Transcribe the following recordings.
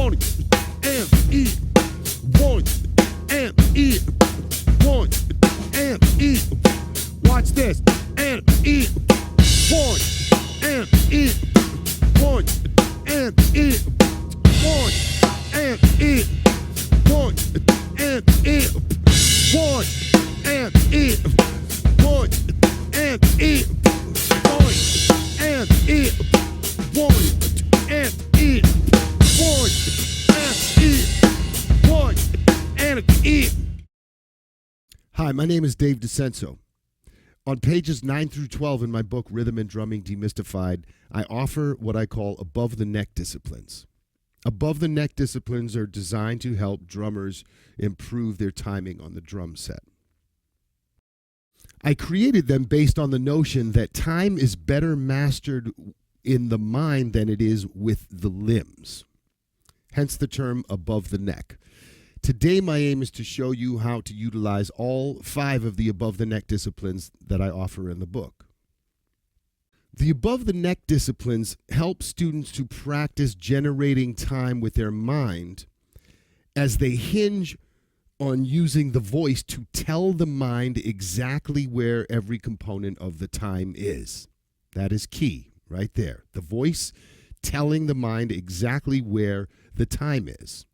1 and E, 1 and E, 1 and E. Watch this, and E, 1 and E, 1 and E, 1 and E, 1 and E, 1 and E, 1 and E, 1 and E, 1 and E, 1 and E, 1 and E. Hi, my name is Dave DiCenso. On pages 9 through 12 in my book, Rhythm and Drumming Demystified, I offer what I call above-the-neck disciplines. Above-the-neck disciplines are designed to help drummers improve their timing on the drum set. I created them based on the notion that time is better mastered in the mind than it is with the limbs. Hence the term above the neck. Today, my aim is to show you how to utilize all 5 of the above-the-neck disciplines that I offer in the book. The above-the-neck disciplines help students to practice generating time with their mind as they hinge on using the voice to tell the mind exactly where every component of the time is. That is key right there. The voice telling the mind exactly where the time is.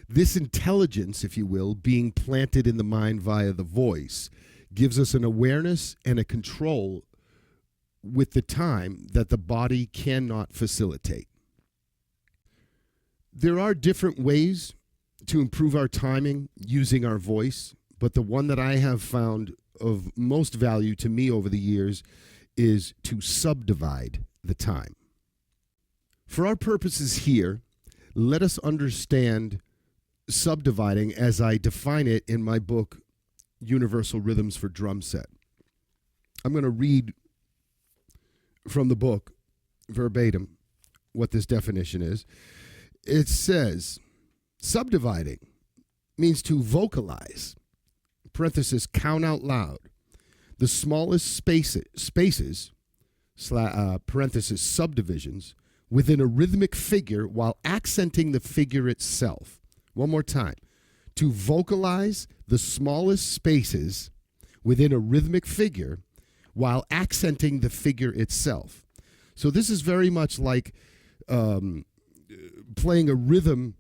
This intelligence, if you will, being planted in the mind via the voice, gives us an awareness and a control with the time that the body cannot facilitate. There are different ways to improve our timing using our voice, but the one that I have found of most value to me over the years is to subdivide the time. For our purposes here, let us understand subdividing as I define it in my book, Universal Rhythms for Drum Set. I'm going to read from the book verbatim what this definition is. It says, subdividing means to vocalize, parenthesis, count out loud, the smallest spaces, parenthesis, subdivisions, within a rhythmic figure while accenting the figure itself. One more time. To vocalize the smallest spaces within a rhythmic figure while accenting the figure itself. So this is very much like playing a rhythm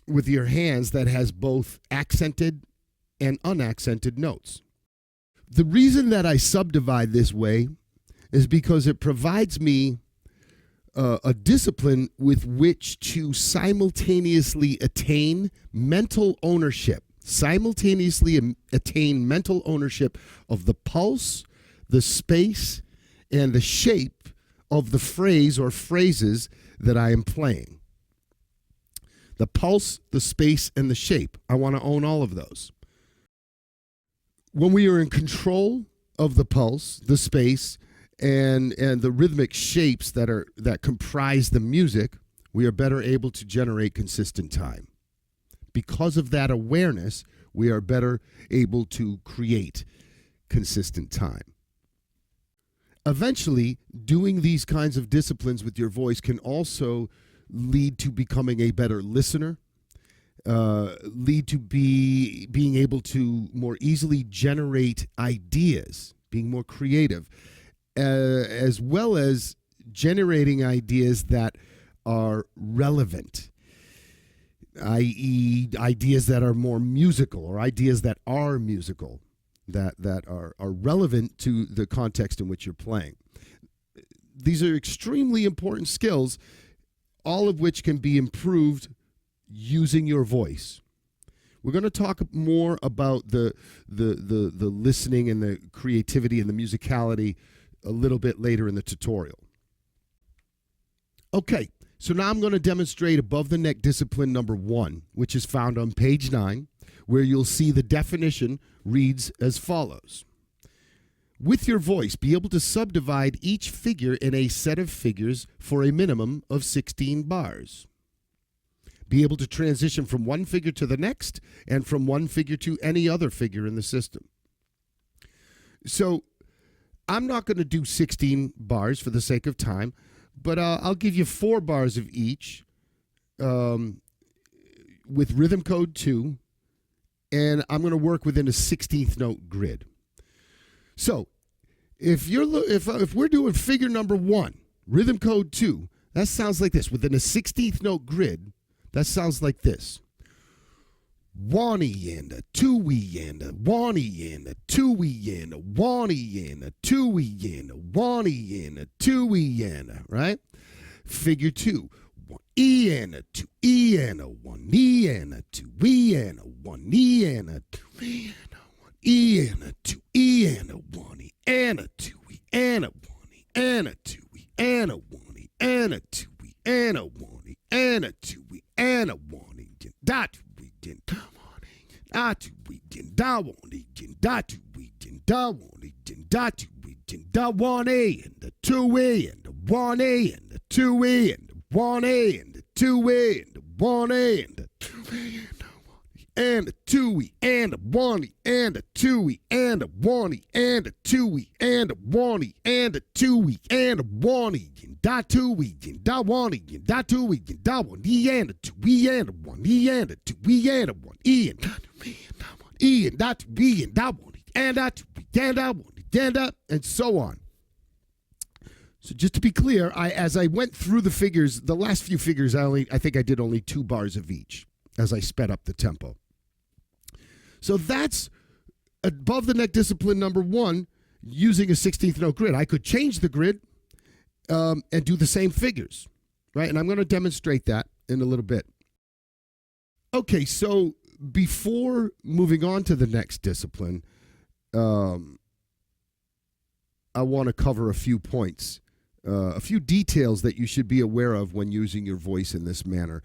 with your hands that has both accented and unaccented notes. The reason that I subdivide this way is because it provides me a discipline with which to simultaneously attain mental ownership, of the pulse, the space, and the shape of the phrase or phrases that I am playing. The pulse, the space, and the shape. I want to own all of those. When we are in control of the pulse, the space, and the rhythmic shapes that comprise the music, we are better able to generate consistent time. Because of that awareness, we are better able to create consistent time. Eventually, doing these kinds of disciplines with your voice can also lead to becoming a better listener, lead to being able to more easily generate ideas, being more creative, as well as generating ideas that are relevant, i.e. ideas that are more musical or ideas that are musical, that are relevant to the context in which you're playing. These are extremely important skills, all of which can be improved using your voice. We're going to talk more about the listening and the creativity and the musicality a little bit later in the tutorial. Okay, so now I'm going to demonstrate above the neck discipline number 1, which is found on page 9, where you'll see the definition reads as follows. With your voice, be able to subdivide each figure in a set of figures for a minimum of 16 bars. Be able to transition from one figure to the next and from one figure to any other figure in the system. So I'm not going to do 16 bars for the sake of time, but I'll give you 4 bars of each with rhythm code 2, and I'm going to work within a 16th note grid. So if we're doing figure number 1, rhythm code 2, that sounds like this. Within a 16th note grid, that sounds like this. 1E and a 2E and a 1E and a 2E and a 1E and a 2E and a 1E and a 2E and a, right? Figure 2. 1E and a 2E and a 1E and a 2E and a 1E and a 2E and a 1E and a 2E and a 1E and a 2E and a 1E and a 2E and a 1E and a 2E and a 1E and a 2E and a 1E. That we did. That we did. That one did. That we did. That one did. That we did. That 1A and the 2A and the 1A and the 2A and the 1A and the 2A and the 1A and the 2A and the 2E and the 1E and the 2E and the 1E and the 2E and the 1E and the 2E and the 1E and that 2E and that 1E and that 2E and that 1E and the 2E and the 1E and the 2E and the 1E and that 1E and that 2E and that 1E and that 2E and that 1E and that, and so on. So just to be clear, as I went through the figures, the last few figures, I think I did only 2 bars of each as I sped up the tempo. So that's above the neck discipline number 1 using a 16th note grid. I could change the grid and do the same figures, right? And I'm going to demonstrate that in a little bit. Okay, so before moving on to the next discipline, I want to cover a few points, a few details that you should be aware of when using your voice in this manner.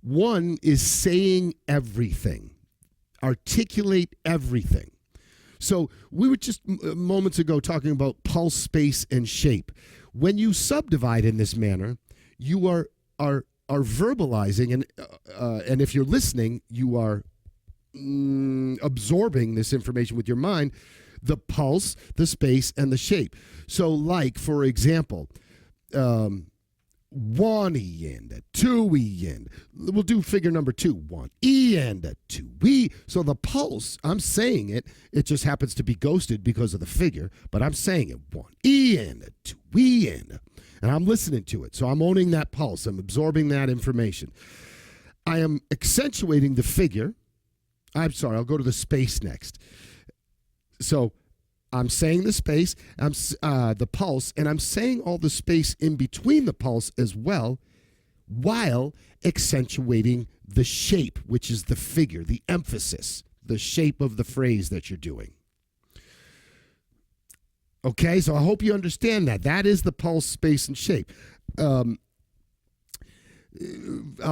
One is saying everything. Articulate everything. So we were just moments ago talking about pulse, space, and shape. When you subdivide in this manner, you are verbalizing, and if you're listening, you are absorbing this information with your mind, the pulse, the space, and the shape. So like, for example, 1E and a 2E and we'll do figure number 2, 1E and a 2E. So the pulse, I'm saying it just happens to be ghosted because of the figure, but I'm saying it 1E and a 2E and I'm listening to it. So I'm owning that pulse. I'm absorbing that information. I am accentuating the figure. I'm sorry, I'll go to the space next. So I'm saying the space, the pulse, and I'm saying all the space in between the pulse as well, while accentuating the shape, which is the figure, the emphasis, the shape of the phrase that you're doing. Okay, so I hope you understand that. That is the pulse, space, and shape. I'll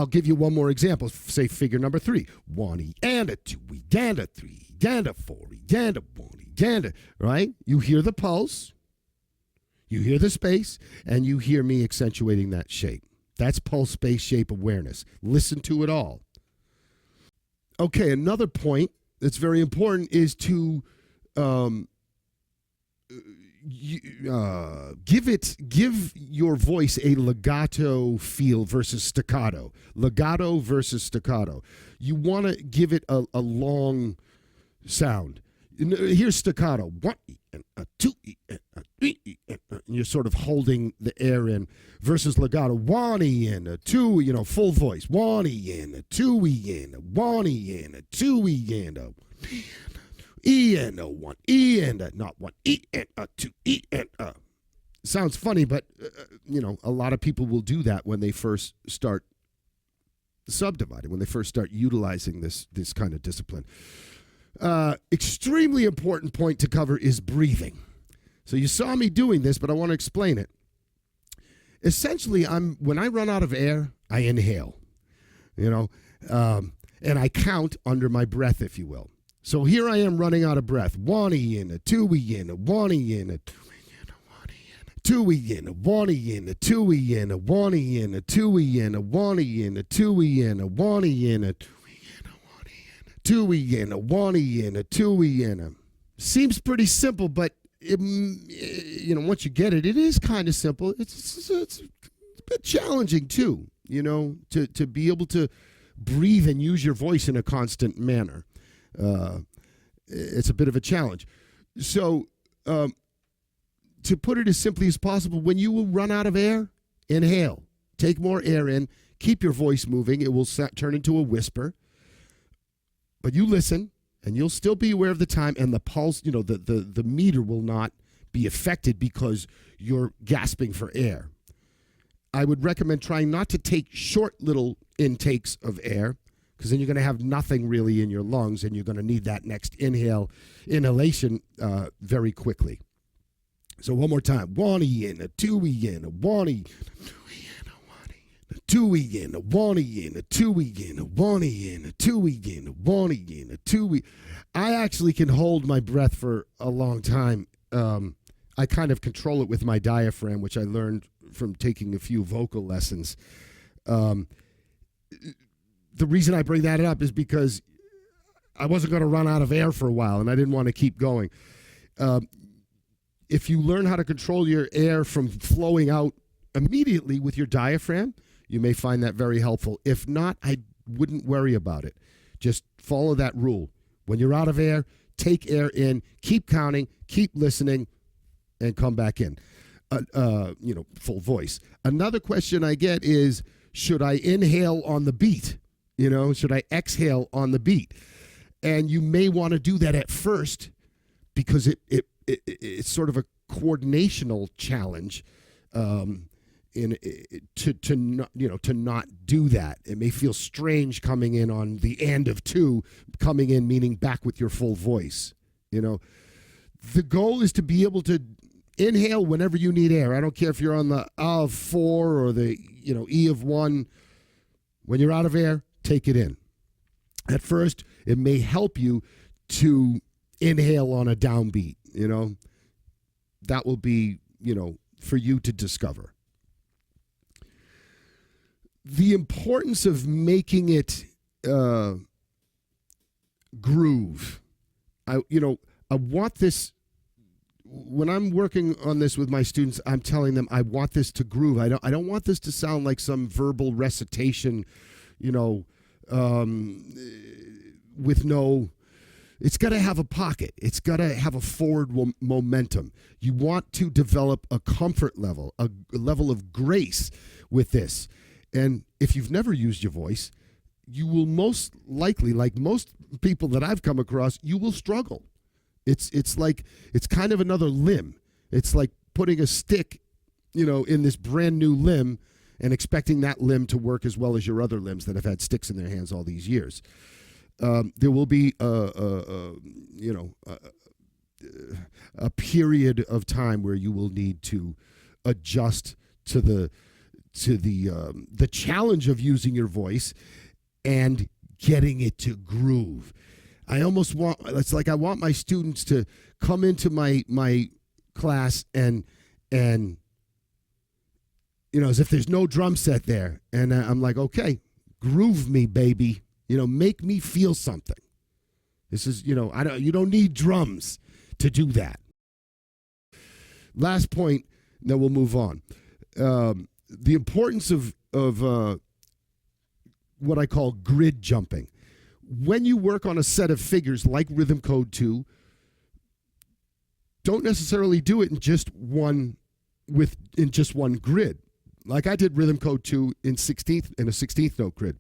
give you one more example. Say figure number 3. 1E and a 2E and a 3E and a 4E and a 1E and a, right? You hear the pulse, you hear the space, and you hear me accentuating that shape. That's pulse, space, shape awareness. Listen to it all. Okay, another point that's very important is to give your voice a legato feel versus staccato. Legato versus staccato. You want to give it a long sound. Here's staccato. 1E and a 2E and a 3E and you're sort of holding the air in versus legato. 1E and a 2E, full voice. 1E and a 2E and a 1E and a 2E and a E and a 1E and a not 1E and a 2E and a. Sounds funny, but a lot of people will do that when they first start subdividing, when they first start utilizing this kind of discipline. Extremely important point to cover is breathing. So you saw me doing this, but I want to explain it. Essentially, when I run out of air, I inhale, and I count under my breath, if you will. So here I am running out of breath. 1E and a 2E and a 1E and a 2E and a 1E and a 2E and a 1E and a 2E and a 1E and a 2E and a 1E and a 2E and a 1E and a 2E and a. Seems pretty simple, but once you get it, it is kind of simple. It's bit challenging too, to be able to breathe and use your voice in a constant manner. It's a bit of a challenge. So, to put it as simply as possible, when you will run out of air, inhale. Take more air in. Keep your voice moving. It will turn into a whisper. But you listen, and you'll still be aware of the time, and the pulse, the meter will not be affected because you're gasping for air. I would recommend trying not to take short little intakes of air, because then you're going to have nothing really in your lungs, and you're going to need that next inhalation very quickly. So one more time. One in, a two in, a one in, a two in, a one in, a two in, a one in, a two in, a one in, a two in. I actually can hold my breath for a long time. I kind of control it with my diaphragm, which I learned from taking a few vocal lessons. The reason I bring that up is because I wasn't going to run out of air for a while, and I didn't want to keep going. If you learn how to control your air from flowing out immediately with your diaphragm, you may find that very helpful. If not, I wouldn't worry about it. Just follow that rule. When you're out of air, take air in, keep counting, keep listening, and come back in. Full voice. Another question I get is, should I inhale on the beat? Should I exhale on the beat? And you may want to do that at first because it's sort of a coordinational challenge to not do that. It may feel strange coming in on the end of two, coming in meaning back with your full voice. The goal is to be able to inhale whenever you need air. I don't care if you're on the A of 4 or the E of 1. When you're out of air, take it in. At first, it may help you to inhale on a downbeat. That will be, for you to discover. The importance of making it groove. I want this. When I'm working on this with my students, I'm telling them I want this to groove. I don't want this to sound like some verbal recitation, with no. It's got to have a pocket. It's got to have a forward momentum. You want to develop a comfort level, a level of grace with this. And if you've never used your voice, you will most likely, like most people that I've come across, you will struggle. It's kind of another limb. It's like putting a stick, in this brand new limb and expecting that limb to work as well as your other limbs that have had sticks in their hands all these years. There will be a period of time where you will need to adjust to the challenge of using your voice and getting it to groove. I want my students to come into my class and as if there's no drum set there, and I'm like, okay, groove me, baby. Make me feel something. This is, you don't need drums to do that. Last point, then we'll move on. The importance of what I call grid jumping. When you work on a set of figures like Rhythm Code 2, don't necessarily do it in just one grid. Like I did Rhythm Code 2 in a 16th note grid.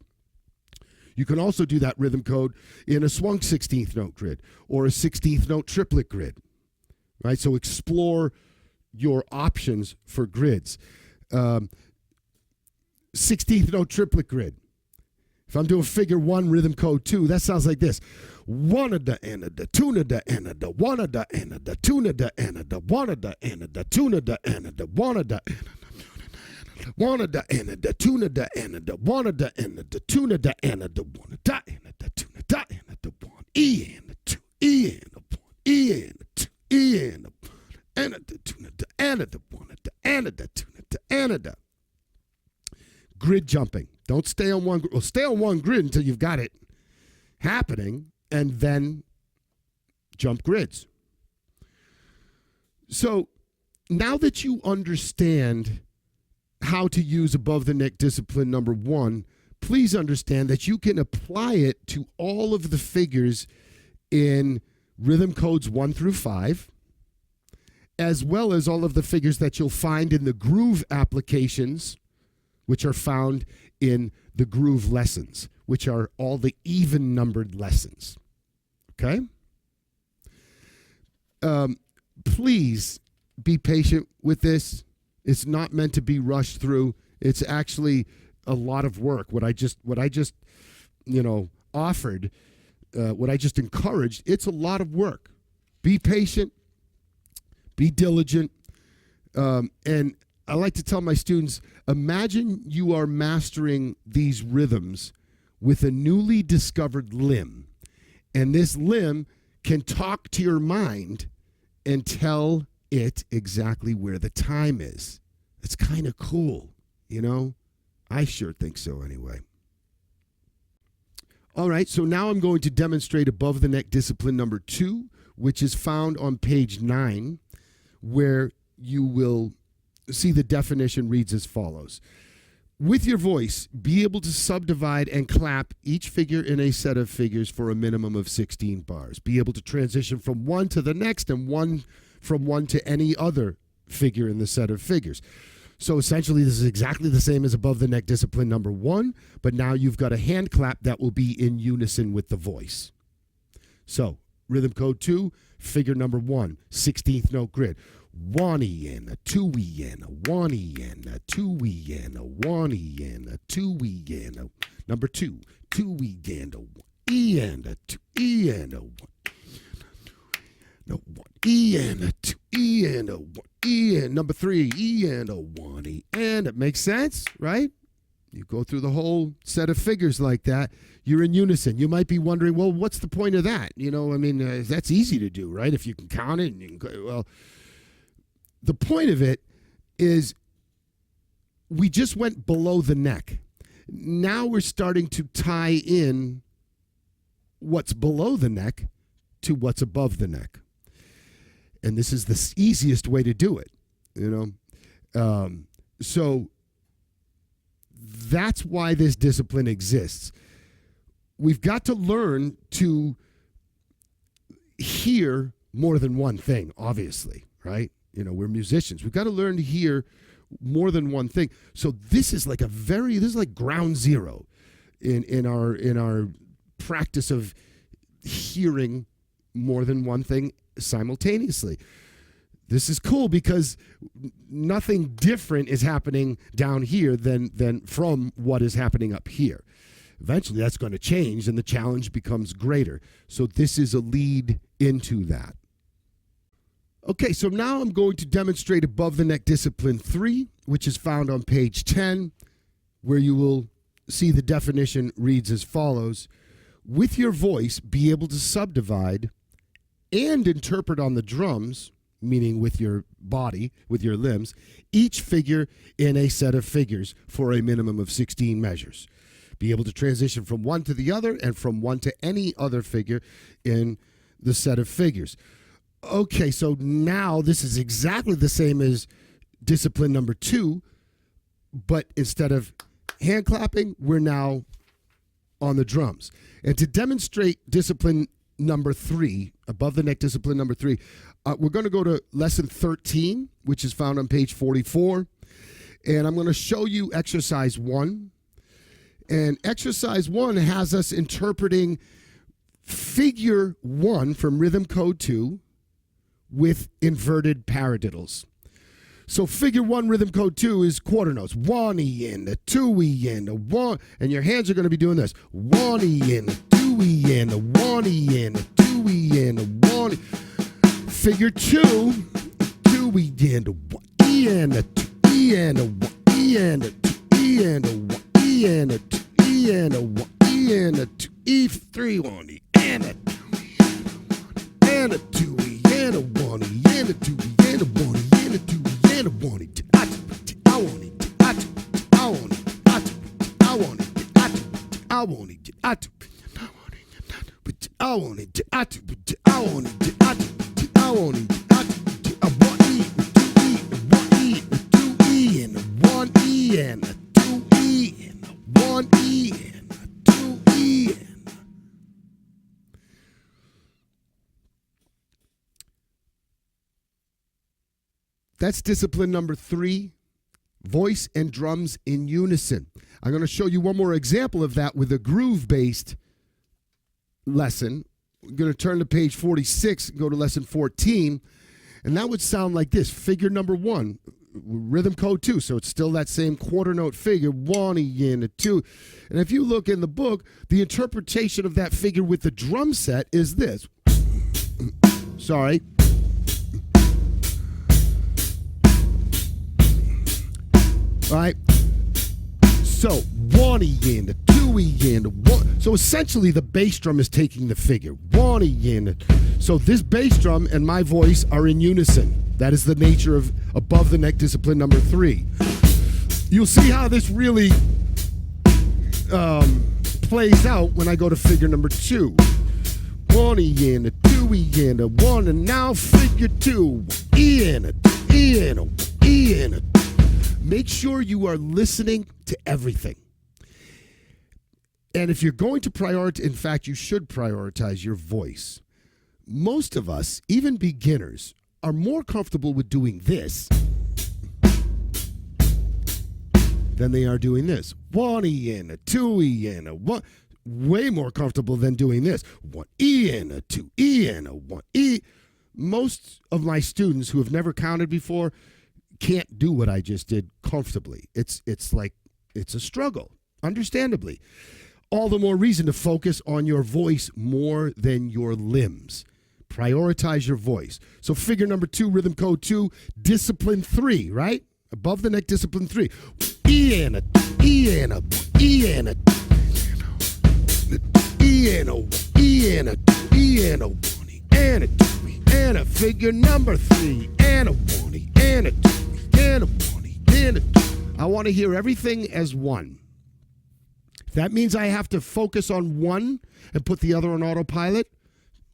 You can also do that rhythm code in a swung 16th note grid or a 16th note triplet grid, right? So explore your options for grids. 16th note triplet grid. If I'm doing figure 1, rhythm code 2, that sounds like this. One of the end of the tune of the end of the one of the end of the tune of the end of the one of the end of the tune of the end of the one of the end of the one of the end of the tune of the end of the one of the end of the tune of the end of the one of the end of the tune of the end of the one E and the two E and the one E and the two E and the end of the tune of the end of the one of the end of the tune of the end of the grid jumping. Don't stay on one. Well, stay on one grid until you've got it happening, and then jump grids. So now that you understand how to use above the neck discipline number 1, please understand that you can apply it to all of the figures in rhythm codes 1 through 5, as well as all of the figures that you'll find in the groove applications, which are found in the groove lessons, which are all the even numbered lessons. Okay? Please be patient with this. It's not meant to be rushed through. It's actually a lot of work. What I just offered, what I just encouraged, it's a lot of work. Be patient, be diligent, and I like to tell my students, imagine you are mastering these rhythms with a newly discovered limb, and this limb can talk to your mind and tell it exactly where the time is. It's kind of cool, you know? I sure think so anyway. All right, so now I'm going to demonstrate above the neck discipline number 2, which is found on page 9, where you will see the definition reads as follows. With your voice, be able to subdivide and clap each figure in a set of figures for a minimum of 16 bars. Be able to transition from one to the next and from one to any other figure in the set of figures. So essentially, this is exactly the same as above the neck discipline number 1, but now you've got a hand clap that will be in unison with the voice. So, rhythm code 2, figure number 1, 16th note grid. 1E in, a 2E in, a 1E in, a 2E in, a 1E in, a 2E in, a number 2, 2E in, a 1E in, a 2E in, a 1. No, 1E in, a 2E in, a 1E in, number 3, E in, a 1E in. It makes sense, right? You go through the whole set of figures like that, you're in unison. You might be wondering, well, what's the point of that? You know, I mean, that's easy to do, right? If you can count it, and you can, well, the point of it is we just went below the neck. Now we're starting to tie in what's below the neck to what's above the neck. And this is the easiest way to do it, you know. So that's why this discipline exists. We've got to learn to hear more than one thing, obviously, right? You know, we're musicians. We've got to learn to hear more than one thing. So this is like this is like ground zero in our practice of hearing more than one thing simultaneously. This is cool because nothing different is happening down here than from what is happening up here. Eventually that's going to change and the challenge becomes greater. So this is a lead into that. Okay, so now I'm going to demonstrate above the neck discipline 3, which is found on page 10, where you will see the definition reads as follows. With your voice, be able to subdivide and interpret on the drums, meaning with your body, with your limbs, each figure in a set of figures for a minimum of 16 measures. Be able to transition from one to the other and from one to any other figure in the set of figures. Okay, so now this is exactly the same as discipline number 2, but instead of hand clapping, we're now on the drums. And to demonstrate discipline number 3, above the neck discipline number 3, we're going to go to lesson 13, which is found on page 44. And I'm going to show you exercise 1. And exercise 1 has us interpreting figure 1 from rhythm code 2 with inverted paradiddles. So figure 1 rhythm code 2 is quarter notes. 1E in, a 2E in, a 1, and your hands are going to be doing this. 1E in, a 2E in, a 1E in, a 2E in, a 1. Figure 2, 2E in, a 1E in, a 2E in, a 1E in, a 2E in, a 1E in, a 2E in, a 1E in, a 2E, 3, 1E, and a 2E, and a 2E. And a 1E and a 2E and a 1E and a 2E and a 1E. I want it. I want it. I want it. I want it. I want it. I want it. I want it. I want it. I want it. A 1E, a 2E, a 1E, a 2E, and a 1E E and a 2 E and a 1 E and a 2 E. That's discipline number 3, voice and drums in unison. I'm going to show you one more example of that with a groove-based lesson. We're going to turn to page 46 and go to lesson 14, and that would sound like this. Figure number 1, rhythm code 2, so it's still that same quarter note figure, 1 E and a 2. And if you look in the book, the interpretation of that figure with the drum set is this. Sorry. All right, so 1 E and a 2 E and a 1. So essentially the bass drum is taking the figure. 1 E and a. So this bass drum and my voice are in unison. That is the nature of above the neck discipline number 3. You'll see how this really plays out when I go to figure number 2. 1 E and a 2 E and a 1, and now figure 2. E and a E and a E and a. Make sure you are listening to everything. And if you're going to prioritize, in fact, you should prioritize your voice. Most of us, even beginners, are more comfortable with doing this than they are doing this. 1 E and a 2 E and a 1. Way more comfortable than doing this. 1 E and a 2 E and a 1 E. Most of my students who have never counted before can't do what I just did comfortably. It's like it's a struggle, understandably. All the more reason to focus on your voice more than your limbs. Prioritize your voice. So figure number 2, rhythm code 2, discipline 3, right? Above the neck, discipline 3. E and a E and a E and a E and a E and a E and a 1 E and a 2 E and a figure number 3 and a 1 E and a 2 E and a 1 E and a 2. I want to hear everything as one. If that means I have to focus on one and put the other on autopilot,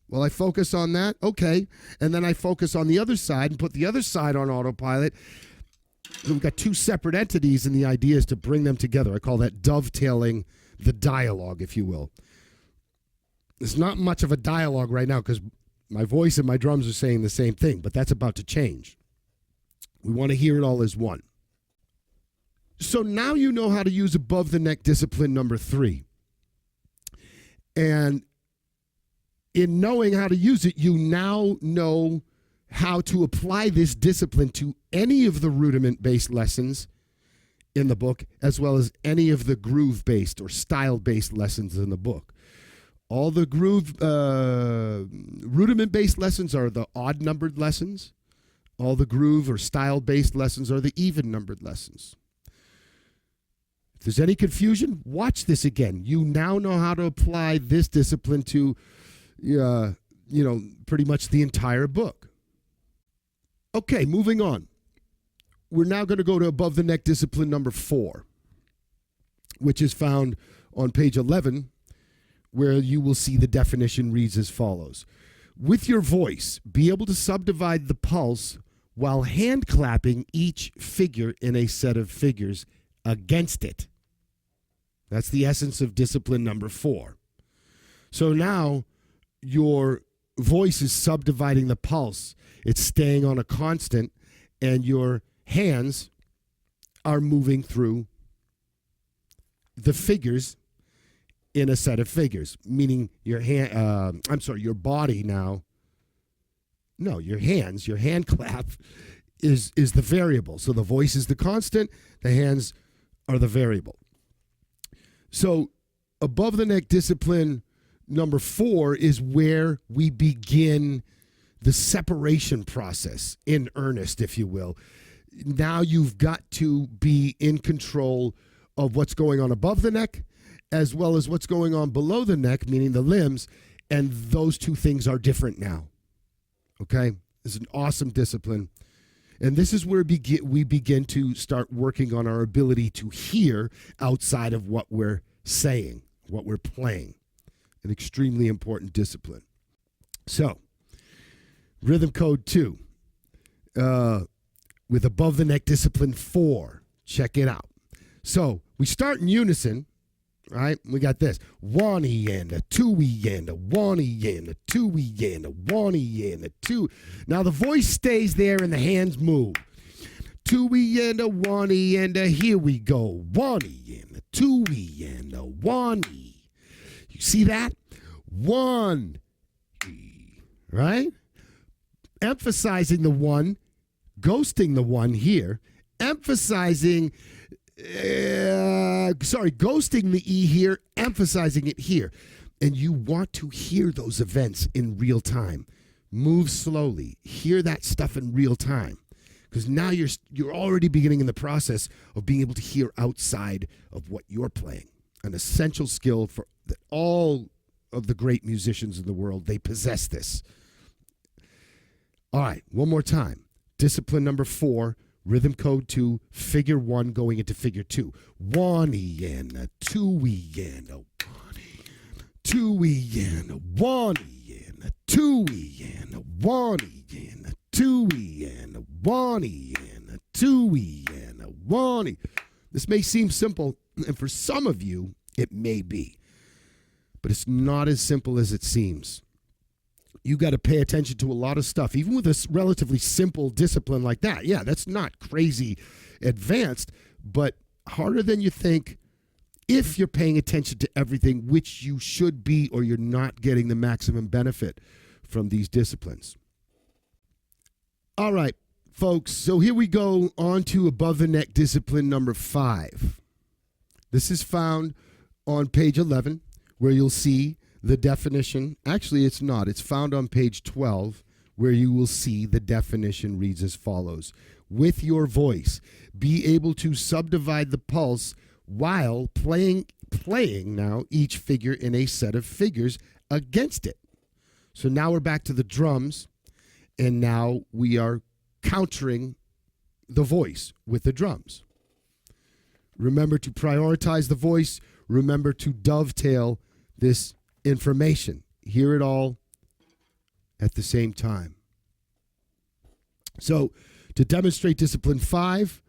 well, I focus on that, okay, and then I focus on the other side and put the other side on autopilot. So we've got 2 separate entities, and the idea is to bring them together. I call that dovetailing the dialogue, if you will. There's not much of a dialogue right now because my voice and my drums are saying the same thing, but that's about to change. We want to hear it all as one. So now you know how to use above the neck discipline number 3. And in knowing how to use it, you now know how to apply this discipline to any of the rudiment-based lessons in the book, as well as any of the groove-based or style-based lessons in the book. All the groove rudiment-based lessons are the odd-numbered lessons. All the groove or style-based lessons are the even-numbered lessons. If there's any confusion, watch this again. You now know how to apply this discipline to, pretty much the entire book. Okay, moving on. We're now going to go to above the neck discipline number 4, which is found on page 11, where you will see the definition reads as follows. With your voice, be able to subdivide the pulse while hand clapping each figure in a set of figures against it. That's the essence of discipline number 4. So now your voice is subdividing the pulse. It's staying on a constant, and your hands are moving through the figures in a set of figures, meaning your body now. No, your hands, your hand clap is the variable. So the voice is the constant, the hands are the variable. So above the neck discipline number 4 is where we begin the separation process in earnest, if you will. Now you've got to be in control of what's going on above the neck as well as what's going on below the neck, meaning the limbs, and those 2 things are different now. Okay? It's an awesome discipline. And this is where we begin to start working on our ability to hear outside of what we're saying, what we're playing. An extremely important discipline. So, rhythm code 2, with above the neck discipline 4. Check it out. So we start in unison, right? We got this. 1E and a 2E and a 1E and a 2E and a 1E and a 2. Now the voice stays there and the hands move. 2E and a 1E and a here we go. 1E and a 2E and a 1E. You see that? 1E, right? Emphasizing the 1, ghosting the 1 here, emphasizing, ghosting the E here, emphasizing it here. And you want to hear those events in real time. Move slowly. Hear that stuff in real time. Because now you're already beginning in the process of being able to hear outside of what you're playing. An essential skill for all of the great musicians in the world. They possess this. All right, one more time. Discipline number 4, rhythm code 2, figure 1 going into figure 2. 1E and a 2E and a 1E, 2E and a 1E and a 2E and a 1E and a 2E and a 1E and a 2E and a 1E. This may seem simple, and for some of you, it may be. But it's not as simple as it seems. You got to pay attention to a lot of stuff, even with a relatively simple discipline like that. Yeah, that's not crazy advanced, but harder than you think if you're paying attention to everything, which you should be, or you're not getting the maximum benefit from these disciplines. All right, folks, so here we go on to above the neck discipline number 5. This is found on page 11, where you'll see the definition. Actually, it's not. It's found on page 12, where you will see the definition reads as follows. With your voice, be able to subdivide the pulse while playing now each figure in a set of figures against it. So now we're back to the drums, and now we are countering the voice with the drums. Remember to prioritize the voice. Remember to dovetail this information. Hear it all at the same time. So to demonstrate discipline 5,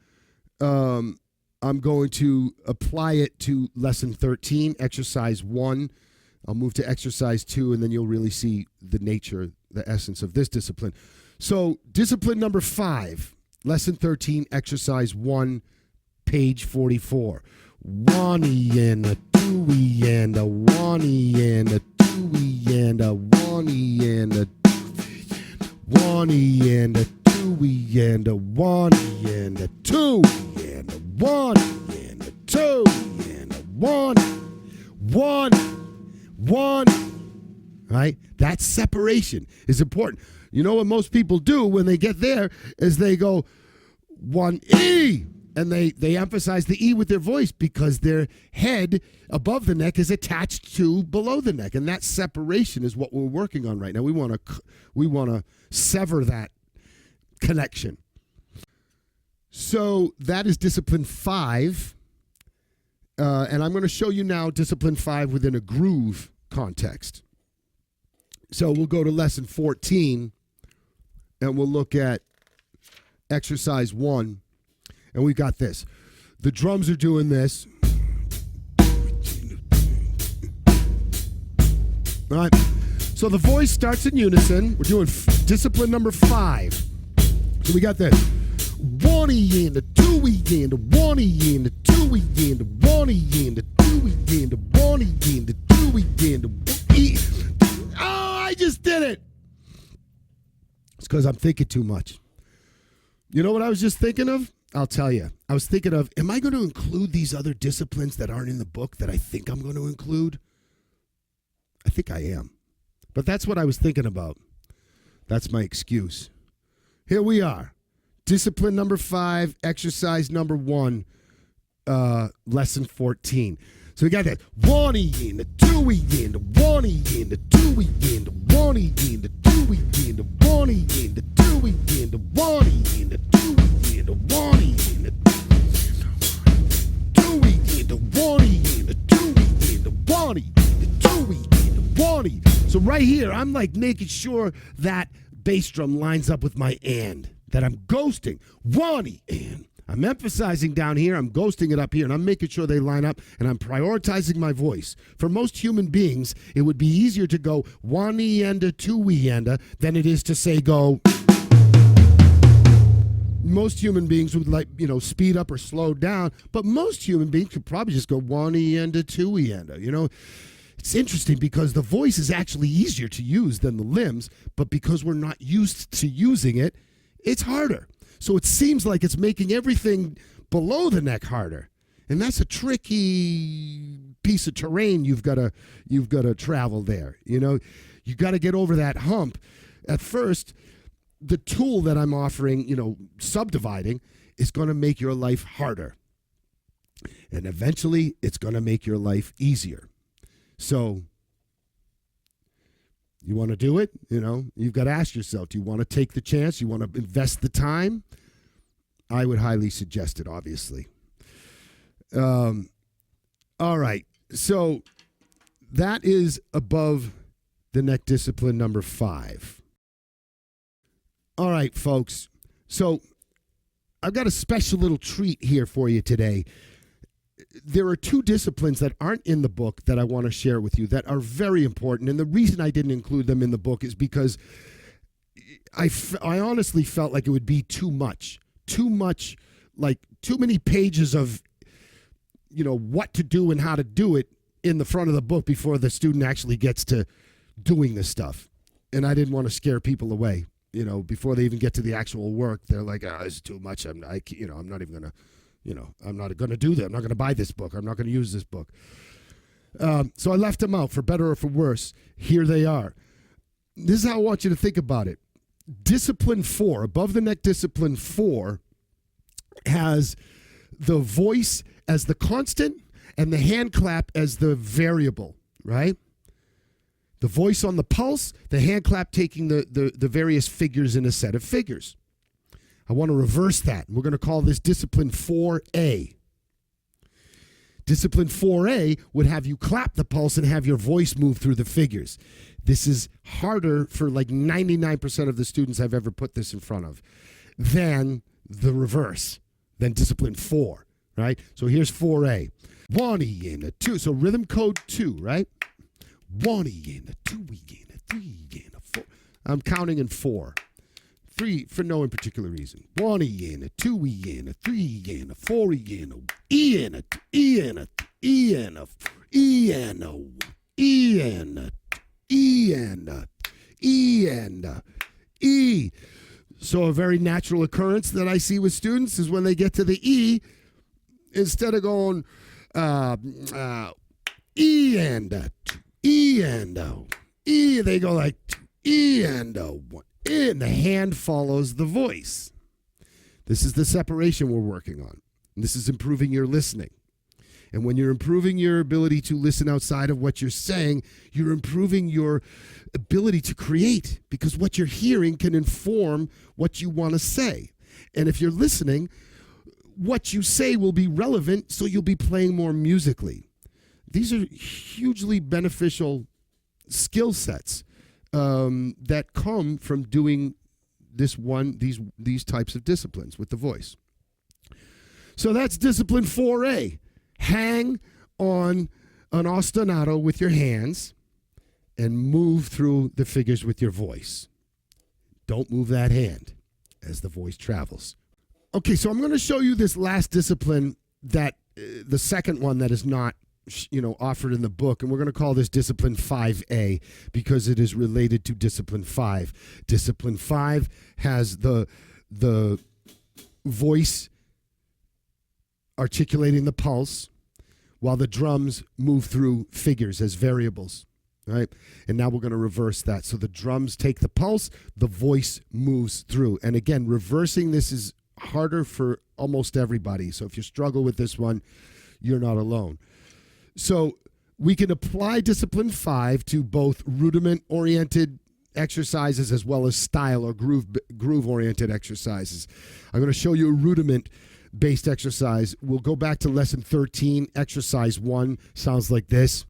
I'm going to apply it to lesson 13, exercise 1. I'll move to exercise 2, and then you'll really see the nature, the essence of this discipline. So discipline number 5, lesson 13, exercise 1, page 44. 1E and a 2E and a 1E and a 2E and a 1E and a 1E and a 2E and a 1E and a 2E and a 1E and a 2E and a 1, 1. Right? That separation is important. You know what most people do when they get there is they go 1E. And they emphasize the E with their voice because their head above the neck is attached to below the neck. And that separation is what we're working on right now. We want to sever that connection. So that is discipline 5. And I'm going to show you now discipline 5 within a groove context. So we'll go to lesson 14 and we'll look at exercise 1. And we got this. The drums are doing this. All right. So the voice starts in unison. We're doing discipline number 5. So we got this. 1E and a 2E and a 1E and a 2E and a 1E and a 2E and a 1E and a 2E and a 1E. Oh, I just did it. It's because I'm thinking too much. You know what I was just thinking of? I'll tell you. I was thinking of, am I going to include these other disciplines that aren't in the book that I think I'm going to include? I think I am. But that's what I was thinking about. That's my excuse. Here we are. Discipline number 5, exercise number 1, lesson 14. So we got that 1E and a 2E and a 1E and a 2E and a 1E and a 2E and a 1E and a 2E and a 1E and a 2E and a 1E and a 2E and a 1E and a 2E and a 1E and a 2E and a 1E. So right here, I'm like making sure that bass drum lines up with my and, that I'm ghosting. 1E and I'm emphasizing down here, I'm ghosting it up here, and I'm making sure they line up, and I'm prioritizing my voice. For most human beings, it would be easier to go 1-E-enda, 2-E-enda than it is to say go. Most human beings would speed up or slow down, but most human beings could probably just go 1-E-enda, 2-E-enda. It's interesting because the voice is actually easier to use than the limbs, but because we're not used to using it, it's harder. So it seems like it's making everything below the neck harder. And that's a tricky piece of terrain you've got to travel there. You got to get over that hump. At first, the tool that I'm offering, subdividing, is going to make your life harder. And eventually, it's going to make your life easier. So you want to do it? You've got to ask yourself, do you want to take the chance? You want to invest the time? I would highly suggest it, obviously. All right. So that is above the neck discipline number 5. All right, folks. So I've got a special little treat here for you today. There are 2 disciplines that aren't in the book that I want to share with you that are very important. And the reason I didn't include them in the book is because I honestly felt like it would be too much, like too many pages of, what to do and how to do it in the front of the book before the student actually gets to doing this stuff. And I didn't want to scare people away, before they even get to the actual work. They're like, this is too much. I'm not even going to. I'm not going to do that. I'm not going to buy this book. I'm not going to use this book. So I left them out, for better or for worse. Here they are. This is how I want you to think about it. Discipline 4, above the neck discipline 4, has the voice as the constant and the hand clap as the variable, right? The voice on the pulse, the hand clap taking the various figures in a set of figures. I want to reverse that. We're going to call this discipline 4A. Discipline 4A would have you clap the pulse and have your voice move through the figures. This is harder for like 99% of the students I've ever put this in front of than the reverse, than discipline 4, right? So here's 4A. 1-E-enda, 2. So rhythm code 2, right? 1-E-enda, 2-E-enda, 3-E-enda, 4. I'm counting in 4. 3 for no in particular reason. 1-E-enda, 2-E-enda, 3-E-enda, 4-E-enda, E-enda, E-enda, E-enda, E-enda, E-enda, E-enda, E-enda, E. So a very natural occurrence that I see with students is when they get to the E, instead of going E-enda, E-enda, E, they go like E-enda, and the hand follows the voice. This is the separation we're working on. And this is improving your listening. And when you're improving your ability to listen outside of what you're saying, you're improving your ability to create, because what you're hearing can inform what you want to say. And if you're listening, what you say will be relevant, so you'll be playing more musically. These are hugely beneficial skill sets that come from doing these types of disciplines with the voice. So that's discipline 4A. Hang on an ostinato with your hands and move through the figures with your voice. Don't move that hand as the voice travels. Okay, so I'm going to show you this last discipline, that the second one that is not offered in the book, and we're going to call this discipline 5A because it is related to discipline 5. Discipline 5 has the voice articulating the pulse while the drums move through figures as variables, right? And now we're going to reverse that. So the drums take the pulse, the voice moves through. And again, reversing this is harder for almost everybody. So if you struggle with this one, you're not alone. So we can apply discipline 5 to both rudiment-oriented exercises as well as style or groove-oriented exercises. I'm going to show you a rudiment-based exercise. We'll go back to lesson 13. Exercise 1 sounds like this.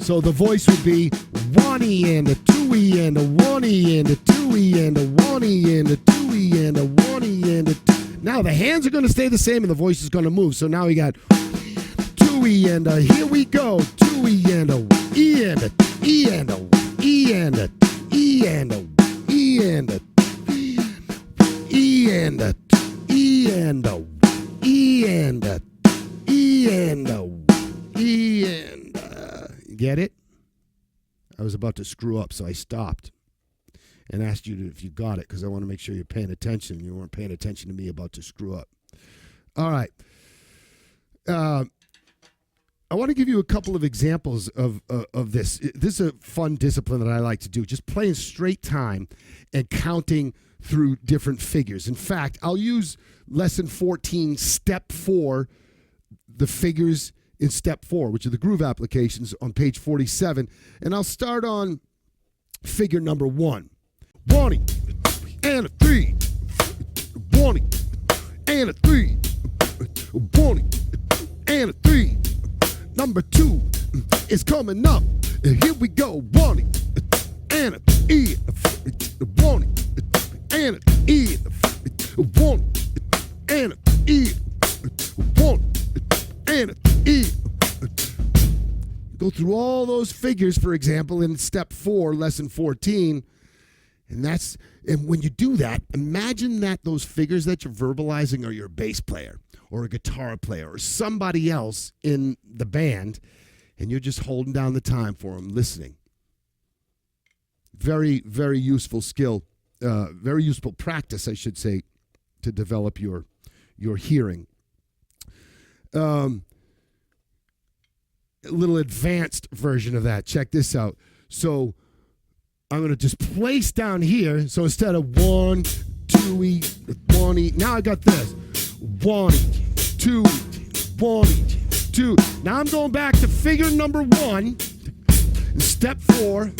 So the voice would be 1-E-enda, 2-E-enda, 1-E-enda, 2-E-enda, 1-E-enda, 2-E-enda, 1-E-enda, 2-E-enda. Now the hands are going to stay the same and the voice is going to move. So now we got 2E and a, here we go. 2E and a, E and a, E and a, E and a, E and a, E and a, E and a, E and a, E and a, E and a, E and a. Get it? I was about to screw up, so I stopped and asked you if you got it, because I want to make sure you're paying attention. You weren't paying attention to me about to screw up. All right. I want to give you a couple of examples of this. This is a fun discipline that I like to do, just playing straight time and counting through different figures. In fact, I'll use lesson 14, step 4, the figures in step 4, which are the groove applications on page 47. And I'll start on figure number 1. 1 and a 3. 1 and a 3. 1 and a 3. Number 2 is coming up. Here we go. 1 and a E. 1 and a E. 1 and a E. 1 and a E. Go through all those figures, for example, in step 4, lesson 14. And when you do that, imagine that those figures that you're verbalizing are your bass player or a guitar player or somebody else in the band, and you're just holding down the time for them, listening. Very, very useful skill, very useful practice, I should say, to develop your hearing. A little advanced version of that. Check this out. So I'm going to just place down here. So instead of 1, 2E, 1E, now I got this. 1, 2, 1, 2. Now I'm going back to figure number 1, step 4,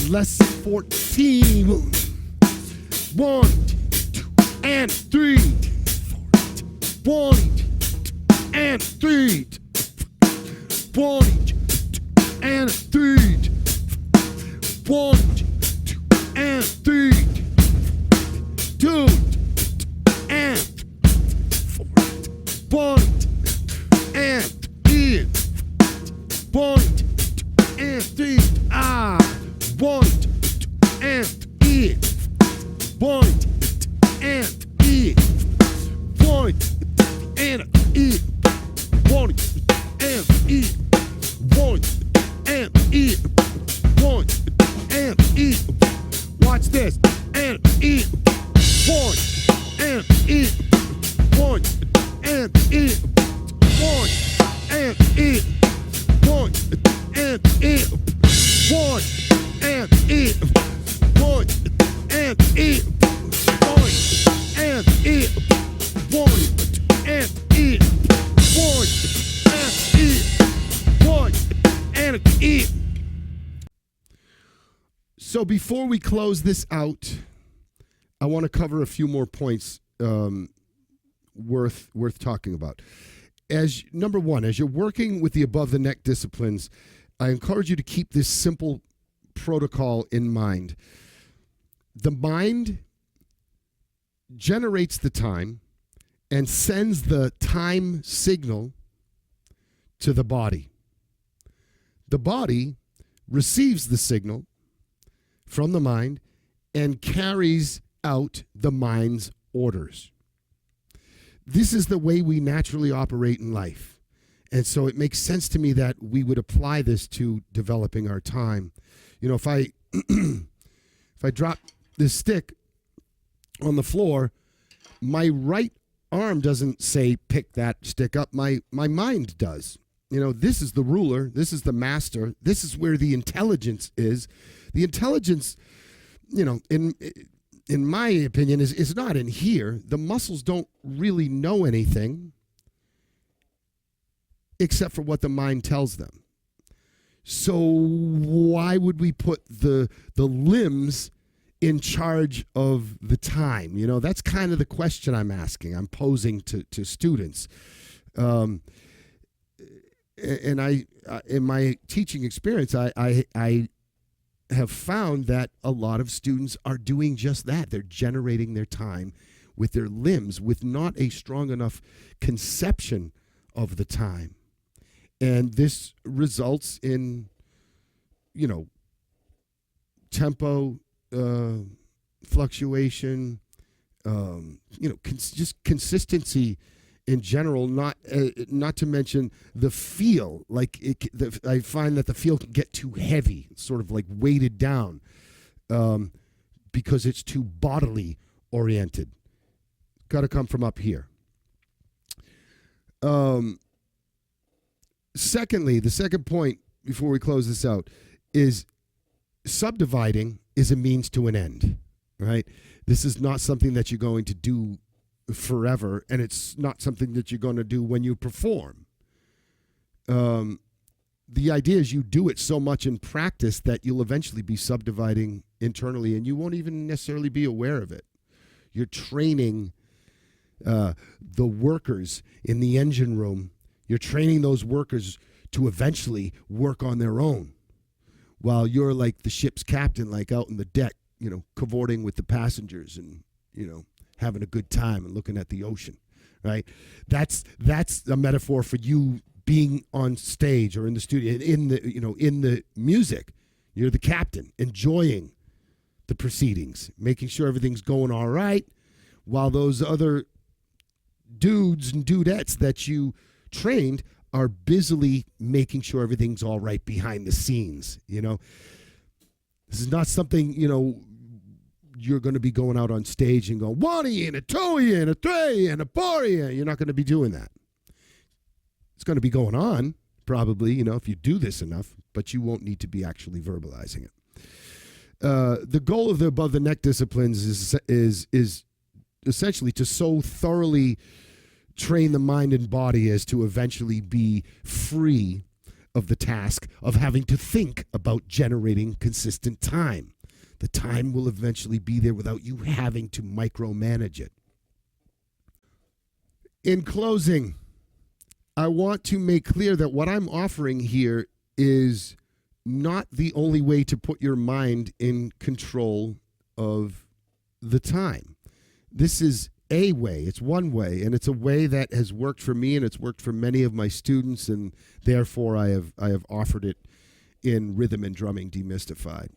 lesson 14. 1, 2, and 3. 1, 2, and 3. 1, 2, and 3. 1, 2, and 3. 2 and 4. 1 and 3. 1 and 3. 1 and 3. 1 and 3. 1 and 3. 1 and 3. 1 and 3. 1 and 3. Watch this. And 3. 1 and 3. 1 and 3. 1 and 3. 1 and 3. 1 and 3. 1 and 3. 1 and 3. 1 and 3. 1 and 3. So before we close this out, I want to cover a few more points worth talking about. Number one, as you're working with the above the neck disciplines, I encourage you to keep this simple protocol in mind. The mind generates the time and sends the time signal to the body. The body receives the signal from the mind and carries out the mind's orders. This is the way we naturally operate in life. And so it makes sense to me that we would apply this to developing our time. You know, if I if I drop this stick on the floor, my right arm doesn't say pick that stick up. My mind does. You know, this is the ruler, this is the master, this is where the intelligence is. The intelligence, you know, in my opinion, is not in here. The muscles don't really know anything except for what the mind tells them. So why would we put the limbs in charge of the time? You know, that's kind of the question I'm asking, I'm posing to students. And I in my teaching experience, I have found that a lot of students are doing just that. They're generating their time with their limbs, with not a strong enough conception of the time. And this results in, tempo fluctuation, just consistency in general, not to mention the feel. Like I find that the feel can get too heavy, sort of like weighted down, because it's too bodily oriented. Got to come from up here. Secondly, the second point before we close this out is subdividing is a means to an end, right? This is not something that you're going to do forever, and it's not something that you're going to do when you perform. The idea is you do it so much in practice that you'll eventually be subdividing internally, and you won't even necessarily be aware of it. You're training the workers in the engine room. You're training those workers to eventually work on their own, while you're like the ship's captain, like out on the deck, cavorting with the passengers and, having a good time and looking at the ocean, right? That's a metaphor for you being on stage or in the studio, in the music. You're the captain, enjoying the proceedings, making sure everything's going all right, while those other dudes and dudettes that you trained are busily making sure everything's all right behind the scenes. This is not something, you're going to be going out on stage and going, 1 and a 2 and a 3 and a 4. You're not going to be doing that. It's going to be going on, probably, if you do this enough, but you won't need to be actually verbalizing it. The goal of the above the neck disciplines is essentially to so thoroughly train the mind and body as to eventually be free of the task of having to think about generating consistent time. The time will eventually be there without you having to micromanage it. In closing, I want to make clear that what I'm offering here is not the only way to put your mind in control of the time. This is a way, it's one way, and it's a way that has worked for me and it's worked for many of my students, and therefore I have offered it in Rhythm and Drumming Demystified.